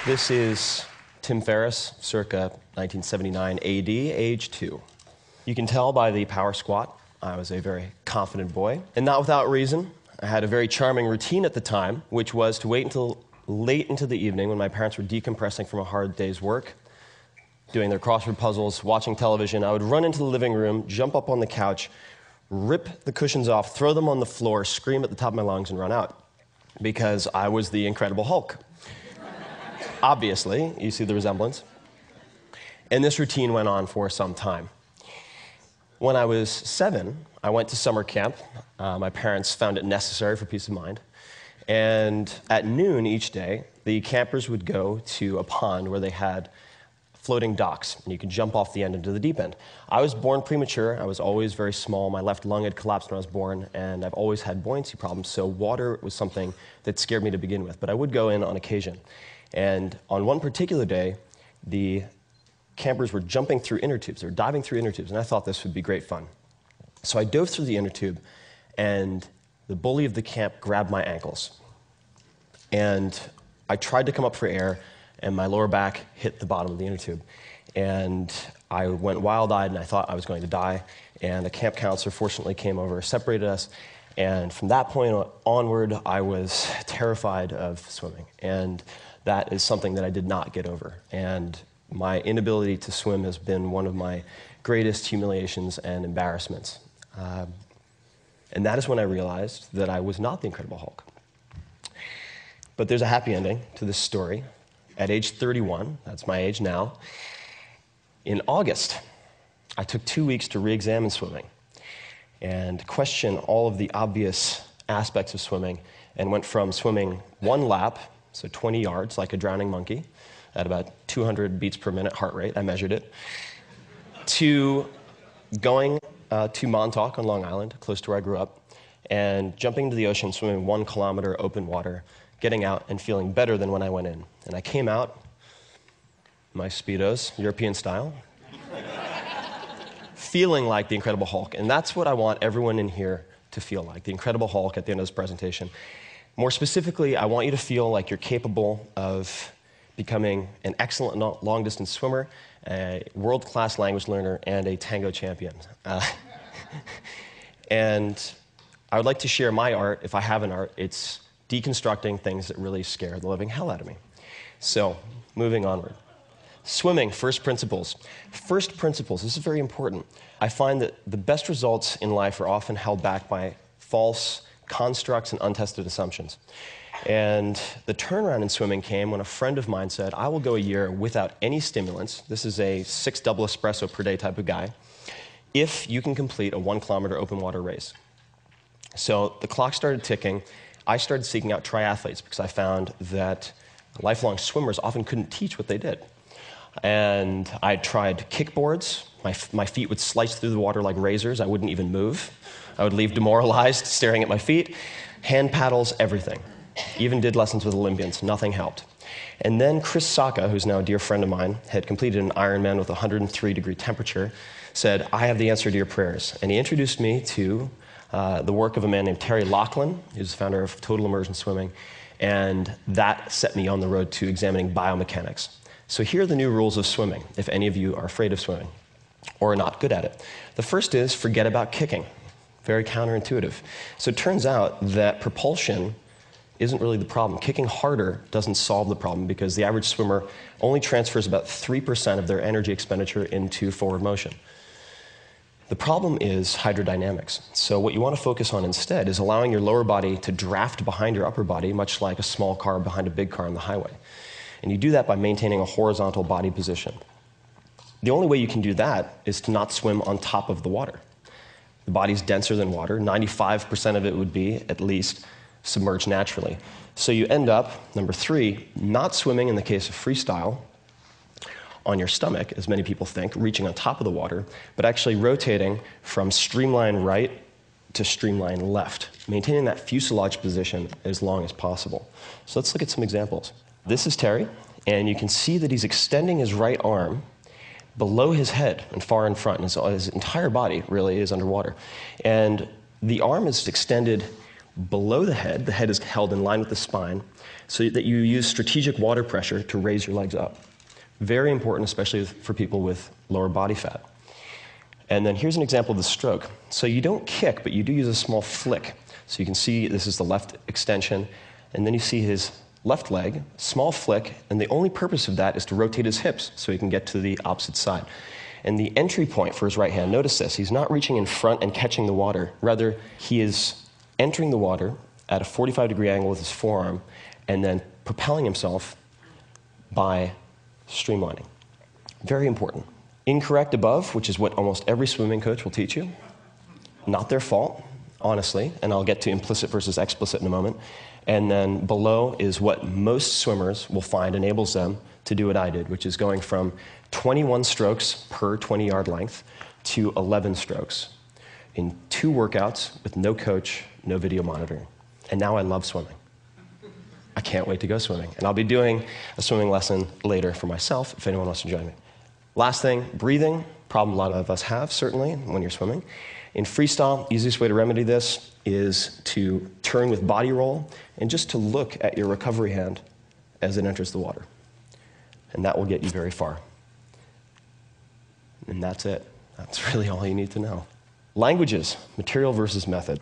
This is Tim Ferriss, circa 1979 AD, age 2. You can tell by the power squat, I was a very confident boy. And not without reason. I had a very charming routine at the time, which was to wait until late into the evening when my parents were decompressing from a hard day's work, doing their crossword puzzles, watching television. I would run into the living room, jump up on the couch, rip the cushions off, throw them on the floor, scream at the top of my lungs, and run out. Because I was the Incredible Hulk. Obviously, you see the resemblance. And this routine went on for some time. When I was 7, I went to summer camp. My parents found it necessary for peace of mind. And at noon each day, the campers would go to a pond where they had floating docks, and you could jump off the end into the deep end. I was born premature. I was always very small. My left lung had collapsed when I was born, and I've always had buoyancy problems, so water was something that scared me to begin with. But I would go in on occasion. And on one particular day, the campers were jumping through inner tubes. They were diving through inner tubes, and I thought this would be great fun. So I dove through the inner tube, and the bully of the camp grabbed my ankles. And I tried to come up for air, and my lower back hit the bottom of the inner tube. And I went wild-eyed, and I thought I was going to die. And a camp counselor fortunately came over, separated us, and from that point onward, I was terrified of swimming. And that is something that I did not get over. And my inability to swim has been one of my greatest humiliations and embarrassments. And that is when I realized that I was not the Incredible Hulk. But there's a happy ending to this story. At age 31, that's my age now, in August, I took 2 weeks to re-examine swimming and question all of the obvious aspects of swimming, and went from swimming 1 lap, so 20 yards, like a drowning monkey, at about 200 beats per minute heart rate, I measured it, to going to Montauk on Long Island, close to where I grew up, and jumping into the ocean, swimming 1 kilometer open water, getting out and feeling better than when I went in. And I came out, my Speedos, European style, feeling like the Incredible Hulk. And that's what I want everyone in here to feel like, the Incredible Hulk at the end of this presentation. More specifically, I want you to feel like you're capable of becoming an excellent long-distance swimmer, a world-class language learner, and a tango champion. And I would like to share my art, if I have an art. It's deconstructing things that really scare the living hell out of me. So, moving onward. Swimming, first principles. First principles, this is very important. I find that the best results in life are often held back by false constructs and untested assumptions. And the turnaround in swimming came when a friend of mine said, I will go a year without any stimulants. This is a 6 double espresso per day type of guy, if you can complete a 1 kilometer open water race. So the clock started ticking. I started seeking out triathletes because I found that lifelong swimmers often couldn't teach what they did. And I tried kickboards. My feet would slice through the water like razors. I wouldn't even move. I would leave demoralized, staring at my feet. Hand paddles, everything. Even did lessons with Olympians. Nothing helped. And then Chris Sacca, who's now a dear friend of mine, had completed an Ironman with 103-degree temperature, said, I have the answer to your prayers. And he introduced me to the work of a man named Terry Laughlin, who's the founder of Total Immersion Swimming, and that set me on the road to examining biomechanics. So here are the new rules of swimming, if any of you are afraid of swimming or are not good at it. The first is forget about kicking. Very counterintuitive. So it turns out that propulsion isn't really the problem. Kicking harder doesn't solve the problem because the average swimmer only transfers about 3% of their energy expenditure into forward motion. The problem is hydrodynamics. So what you want to focus on instead is allowing your lower body to draft behind your upper body, much like a small car behind a big car on the highway. And you do that by maintaining a horizontal body position. The only way you can do that is to not swim on top of the water. The body's denser than water. 95% of it would be, at least, submerged naturally. So you end up, number 3, not swimming in the case of freestyle on your stomach, as many people think, reaching on top of the water, but actually rotating from streamline right to streamline left, maintaining that fuselage position as long as possible. So let's look at some examples. This is Terry, and you can see that he's extending his right arm below his head and far in front. And so his entire body really is underwater. And the arm is extended below the head is held in line with the spine, so that you use strategic water pressure to raise your legs up. Very important, especially for people with lower body fat. And then here's an example of the stroke. So you don't kick, but you do use a small flick. So you can see this is the left extension, and then you see his left leg, small flick, and the only purpose of that is to rotate his hips so he can get to the opposite side. And the entry point for his right hand, notice this, he's not reaching in front and catching the water. Rather, he is entering the water at a 45-degree angle with his forearm and then propelling himself by streamlining. Very important. Incorrect above, which is what almost every swimming coach will teach you. Not their fault, honestly, and I'll get to implicit versus explicit in a moment. And then below is what most swimmers will find enables them to do what I did, which is going from 21 strokes per 20-yard length to 11 strokes in 2 workouts with no coach, no video monitoring. And now I love swimming. I can't wait to go swimming. And I'll be doing a swimming lesson later for myself if anyone wants to join me. Last thing, breathing, problem a lot of us have, certainly, when you're swimming. In freestyle, the easiest way to remedy this is to turn with body roll and just to look at your recovery hand as it enters the water. And that will get you very far. And that's it. That's really all you need to know. Languages, material versus method.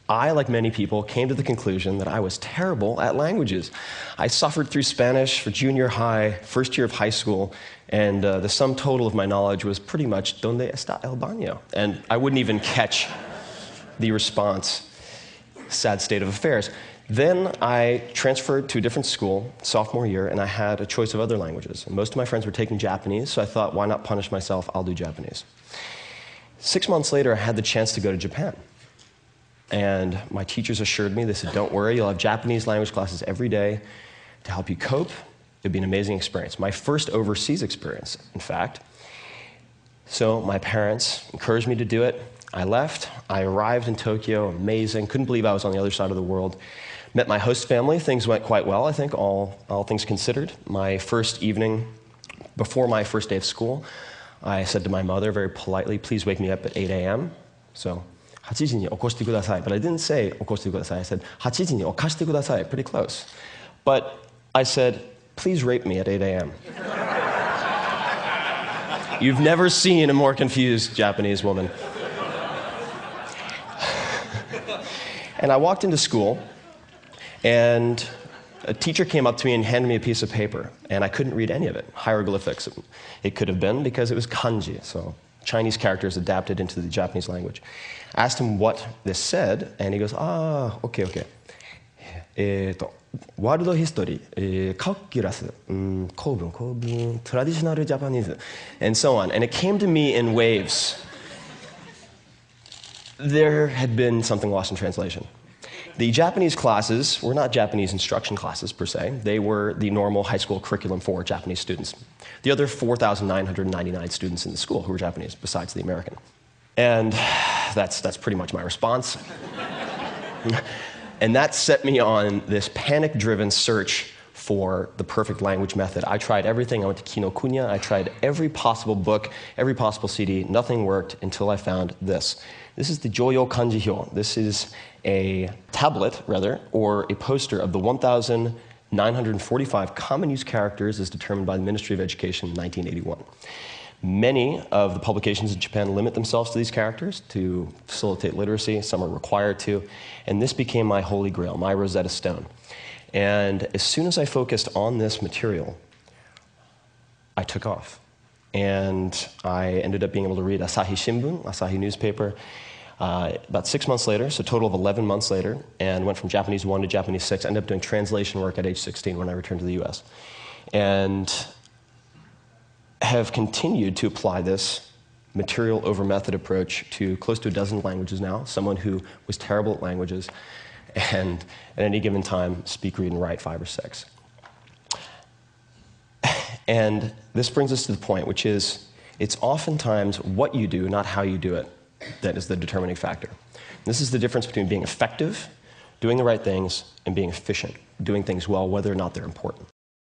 I, like many people, came to the conclusion that I was terrible at languages. I suffered through Spanish for junior high, first year of high school, and the sum total of my knowledge was pretty much, ¿Dónde está el baño? And I wouldn't even catch the response. Sad state of affairs. Then I transferred to a different school, sophomore year, and I had a choice of other languages. And most of my friends were taking Japanese, so I thought, why not punish myself? I'll do Japanese. 6 months later, I had the chance to go to Japan. And my teachers assured me, they said, don't worry, you'll have Japanese language classes every day to help you cope. It'd be an amazing experience. My first overseas experience, in fact. So my parents encouraged me to do it. I left. I arrived in Tokyo, amazing. Couldn't believe I was on the other side of the world. Met my host family. Things went quite well, I think, all things considered. My first evening, before my first day of school, I said to my mother very politely, please wake me up at 8 a.m. So, 8時に起こしてください. But I didn't say 起こしてください. I said 8時に起こしてください. Pretty close. But I said, please rape me at 8 a.m. You've never seen a more confused Japanese woman. And I walked into school, and a teacher came up to me and handed me a piece of paper, and I couldn't read any of it. Hieroglyphics. It could have been because it was kanji, so Chinese characters adapted into the Japanese language. I asked him what this said, and he goes, okay. World history, calculus, 構文, traditional Japanese, and so on. And it came to me in waves. There had been something lost in translation. The Japanese classes were not Japanese instruction classes, per se. They were the normal high school curriculum for Japanese students. The other 4,999 students in the school who were Japanese, besides the American. And that's pretty much my response. And that set me on this panic-driven search for the perfect language method. I tried everything. I went to Kinokuniya. I tried every possible book, every possible CD. Nothing worked until I found this. This is the Joyo Kanji Hyo. This is a tablet, rather, or a poster of the 1,945 common use characters as determined by the Ministry of Education in 1981. Many of the publications in Japan limit themselves to these characters to facilitate literacy. Some are required to. And this became my holy grail, my Rosetta Stone. And as soon as I focused on this material, I took off. And I ended up being able to read Asahi Shimbun, Asahi newspaper, about 6 months later, so a total of 11 months later, and went from Japanese 1 to Japanese 6. I ended up doing translation work at age 16 when I returned to the US. And have continued to apply this material over method approach to close to a dozen languages now, someone who was terrible at languages, and at any given time, speak, read, and write 5 or 6. And this brings us to the point, which is, it's oftentimes what you do, not how you do it, that is the determining factor. This is the difference between being effective, doing the right things, and being efficient, doing things well, whether or not they're important.